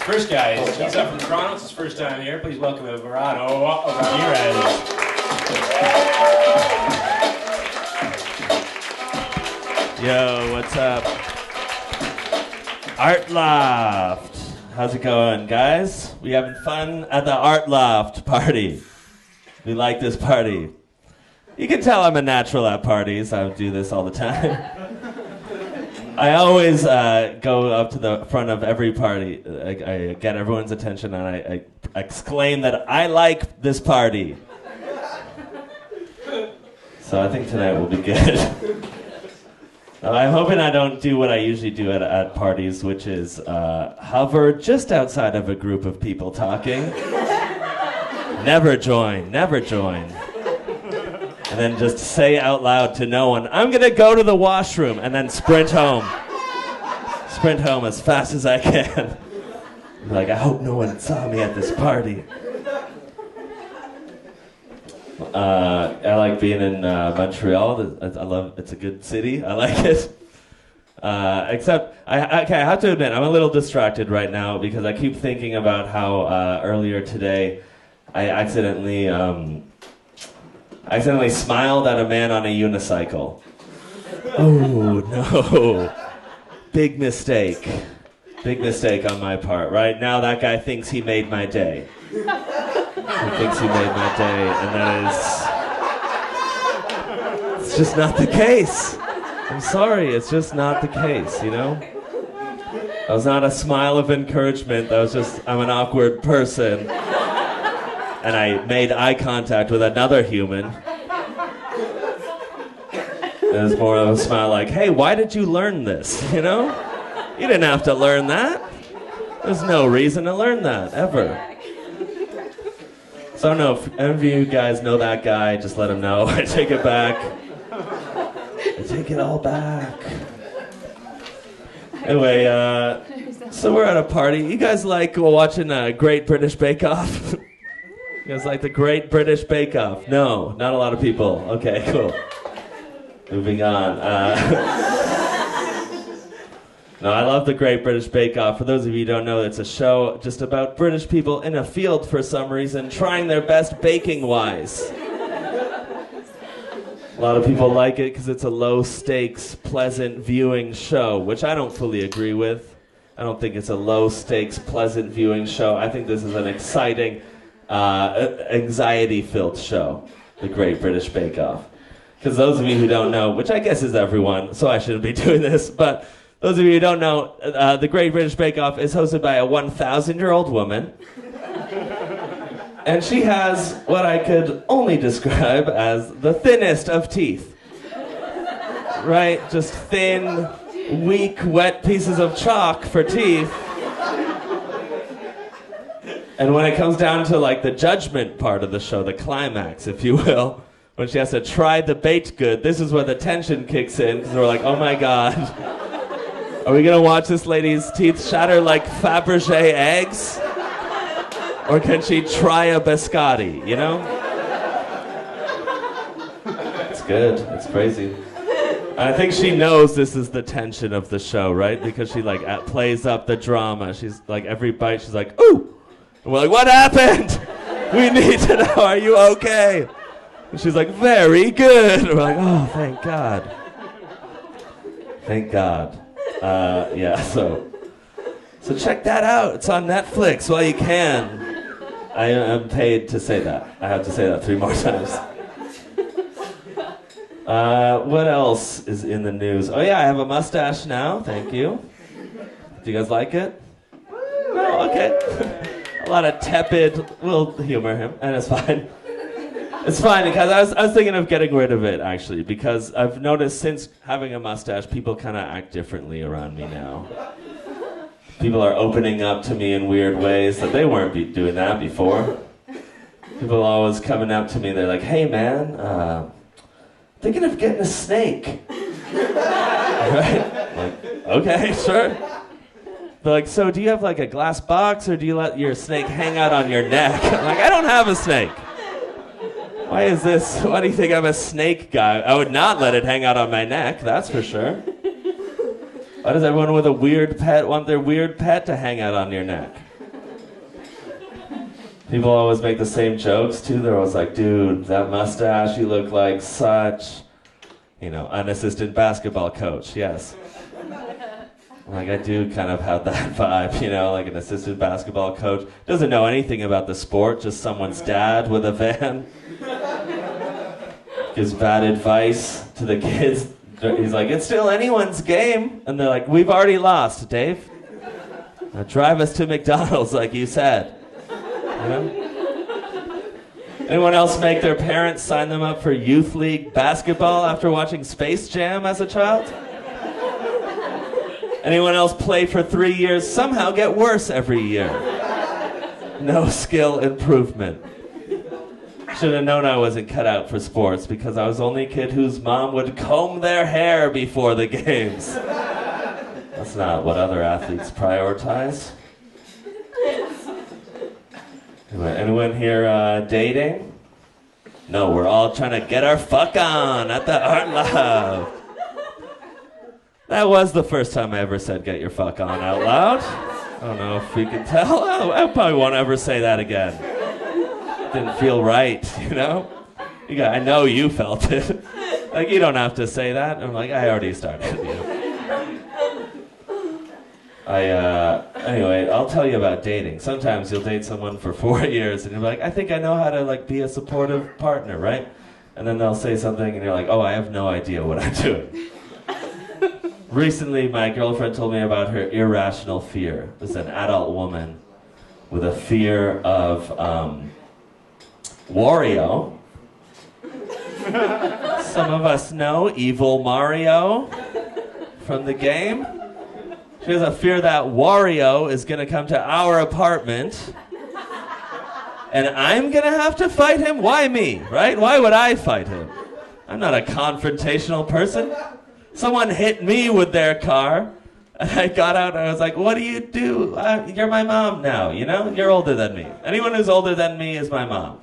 First guy, he's up from Toronto. It's his first time here. Please welcome Everardo Ramirez. Yo, what's up? Artloft. How's it going, guys? We having fun at the Artloft party. We like this party. You can tell I'm a natural at parties. I do this all the time. I always go up to the front of every party. I get everyone's attention and I exclaim that I like this party. So I think tonight will be good. I'm hoping I don't do what I usually do at parties, which is hover just outside of a group of people talking. Never join, never join. And then just say out loud to no one, I'm going to go to the washroom, and then sprint home. Sprint home as fast as I can. Like, I hope no one saw me at this party. I like being in Montreal. I love it's a good city. I like it. Except, I have to admit, I'm a little distracted right now because I keep thinking about how earlier today I accidentally smiled at a man on a unicycle. Oh, no. Big mistake. Big mistake on my part. Right now, that guy thinks he made my day. He thinks he made my day, and that is... It's just not the case. I'm sorry, it's just not the case, you know? That was not a smile of encouragement. That was just, I'm an awkward person. And I made eye contact with another human. It was more of a smile like, hey, why did you learn this, you know? You didn't have to learn that. There's no reason to learn that, ever. So I don't know if any of you guys know that guy, just let him know. I take it back. I take it all back. Anyway, so we're at a party. You guys like watching Great British Bake Off? You guys like the Great British Bake Off? No, not a lot of people. Okay, cool. Moving on. No, I love the Great British Bake Off. For those of you who don't know, it's a show just about British people in a field for some reason trying their best baking-wise. A lot of people like it because it's a low-stakes, pleasant viewing show, which I don't fully agree with. I don't think it's a low-stakes, pleasant viewing show. I think this is an exciting, anxiety-filled show, the Great British Bake Off. Because those of you who don't know, which I guess is everyone, so I shouldn't be doing this, but those of you who don't know, the Great British Bake Off is hosted by a 1,000-year-old woman. And she has what I could only describe as the thinnest of teeth. Right? Just thin, weak, wet pieces of chalk for teeth. And when it comes down to like the judgment part of the show, the climax, if you will, when she has to try the baked good, this is where the tension kicks in, because we're like, oh my God. Are we going to watch this lady's teeth shatter like Fabergé eggs? Or can she try a biscotti, you know? It's good. It's crazy. I think she knows this is the tension of the show, right? Because she like plays up the drama. She's like, every bite, she's like, ooh! And we're like, what happened? We need to know, are you okay? And she's like, very good. And we're like, oh, thank God. Thank God. So check that out. It's on Netflix while you can. I am paid to say that. I have to say that 3 more times. What else is in the news? Oh yeah, I have a mustache now. Thank you. Do you guys like it? No, okay. A lot of tepid. We'll humor him, and it's fine. It's fine because I was thinking of getting rid of it actually because I've noticed since having a mustache, people kind of act differently around me now. People are opening up to me in weird ways that they weren't doing that before. People are always coming up to me. They're like, "Hey man, thinking of getting a snake." Right? Like, okay, sure. They're like, "So do you have like a glass box or do you let your snake hang out on your neck?" I'm like, "I don't have a snake." Why is this? Why do you think I'm a snake guy? I would not let it hang out on my neck, that's for sure. Why does everyone with a weird pet want their weird pet to hang out on your neck? People always make the same jokes too. They're always like, dude, that mustache, you look like such, an assistant basketball coach. Yes. Like, I do kind of have that vibe, like an assistant basketball coach. Doesn't know anything about the sport, just someone's dad with a van. Gives bad advice to the kids. He's like, it's still anyone's game. And they're like, we've already lost, Dave. Now drive us to McDonald's like you said. Anyone else make their parents sign them up for youth league basketball after watching Space Jam as a child? Anyone else play for 3 years, somehow get worse every year? No skill improvement. Should have known I wasn't cut out for sports because I was the only kid whose mom would comb their hair before the games. That's not what other athletes prioritize. Anyone here dating? No, we're all trying to get our fuck on at the Artloft. That was the first time I ever said get your fuck on out loud. I don't know if you can tell. I probably won't ever say that again. Didn't feel right, I know you felt it. Like, you don't have to say that. I'm like, I already started, Anyway, I'll tell you about dating. Sometimes you'll date someone for 4 years and you're like, I think I know how to be a supportive partner, right? And then they'll say something and you're like, oh, I have no idea what I'm doing. Recently, my girlfriend told me about her irrational fear. This is an adult woman with a fear of Wario. Some of us know Evil Mario from the game. She has a fear that Wario is going to come to our apartment and I'm going to have to fight him? Why me, right? Why would I fight him? I'm not a confrontational person. Someone hit me with their car and I got out and I was like, what do you do? You're my mom now, You're older than me. Anyone who's older than me is my mom,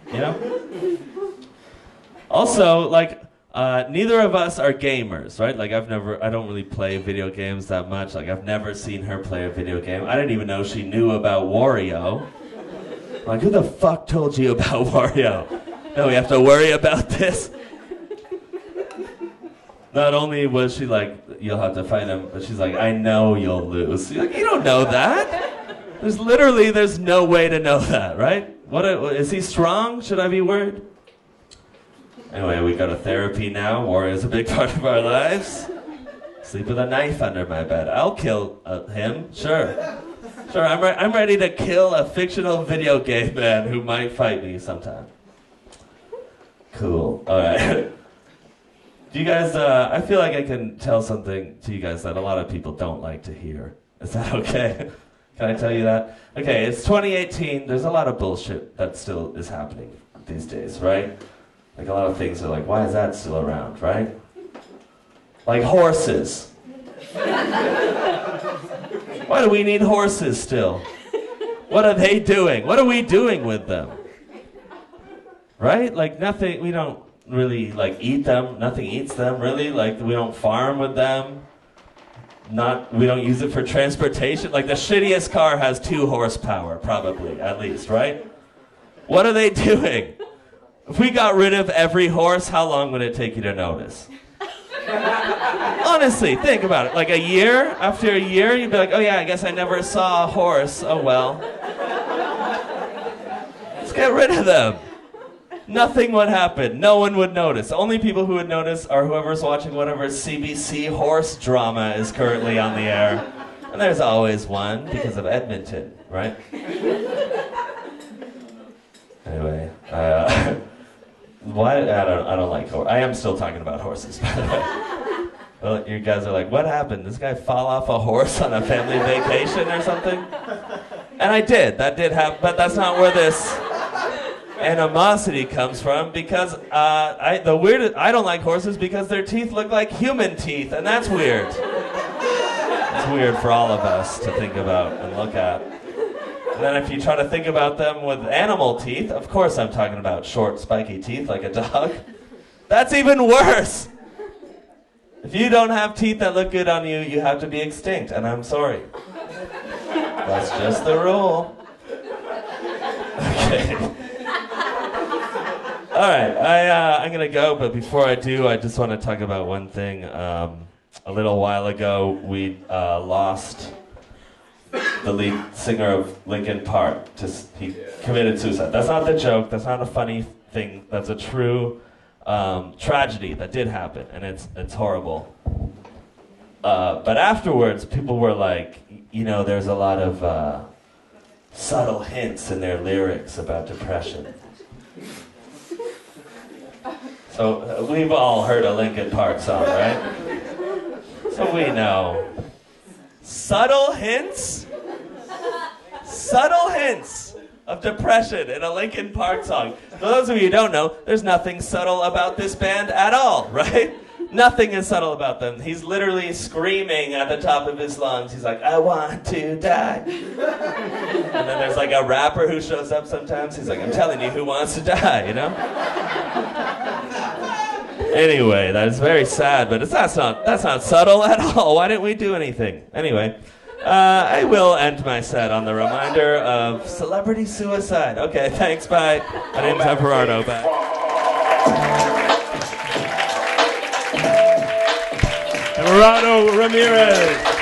Also, neither of us are gamers, right? I don't really play video games that much. I've never seen her play a video game. I didn't even know she knew about Wario. Who the fuck told you about Wario? No, we have to worry about this. Not only was she like, you'll have to fight him, but she's like, I know you'll lose. You're like, you don't know that. There's no way to know that, right? Is he strong? Should I be worried? Anyway, we go to therapy now. War is a big part of our lives. Sleep with a knife under my bed. I'll kill him, sure. Sure, I'm ready to kill a fictional video game man who might fight me sometime. Cool, all right. Do you guys, I feel like I can tell something to you guys that a lot of people don't like to hear. Is that okay? Can I tell you that? Okay, it's 2018. There's a lot of bullshit that still is happening these days, right? A lot of things are like, why is that still around, right? Like horses. Why do we need horses still? What are they doing? What are we doing with them? Right? Nothing, we don't really eat them. Nothing eats them, really. We don't farm with them. We don't use it for transportation. The shittiest car has 2 horsepower, probably, at least, right? What are they doing? If we got rid of every horse, how long would it take you to notice? Honestly, think about it. A year? After a year, you'd be like, oh yeah, I guess I never saw a horse. Oh well. Let's get rid of them. Nothing would happen. No one would notice. The only people who would notice are whoever's watching whatever CBC horse drama is currently on the air. And there's always one because of Edmonton, right? Anyway, why? I don't like horses. I am still talking about horses, by the way. Well, you guys are like, what happened? This guy fall off a horse on a family vacation or something? And I did. That did happen, but that's not where this animosity comes from, because I don't like horses because their teeth look like human teeth, and that's weird. It's weird for all of us to think about and look at. And then if you try to think about them with animal teeth, of course I'm talking about short, spiky teeth like a dog. That's even worse. If you don't have teeth that look good on you, you have to be extinct, and I'm sorry. That's just the rule. Okay. All right, I'm gonna go, but before I do, I just want to talk about one thing. A little while ago, we lost the lead singer of Linkin Park. He committed suicide. That's not the joke. That's not a funny thing. That's a true tragedy that did happen, and it's horrible. But afterwards, people were like, there's a lot of subtle hints in their lyrics about depression. So we've all heard a Linkin Park song, right? So we know. Subtle hints? Subtle hints of depression in a Linkin Park song. For those of you who don't know, there's nothing subtle about this band at all, right? Nothing is subtle about them. He's literally screaming at the top of his lungs. He's like, I want to die. And then there's like a rapper who shows up sometimes. He's like, I'm telling you who wants to die, Anyway, that is very sad, but that's not subtle at all. Why didn't we do anything? Anyway, I will end my set on the reminder of celebrity suicide. Okay, thanks, bye. My name's Everardo, bye. Everardo Ramirez.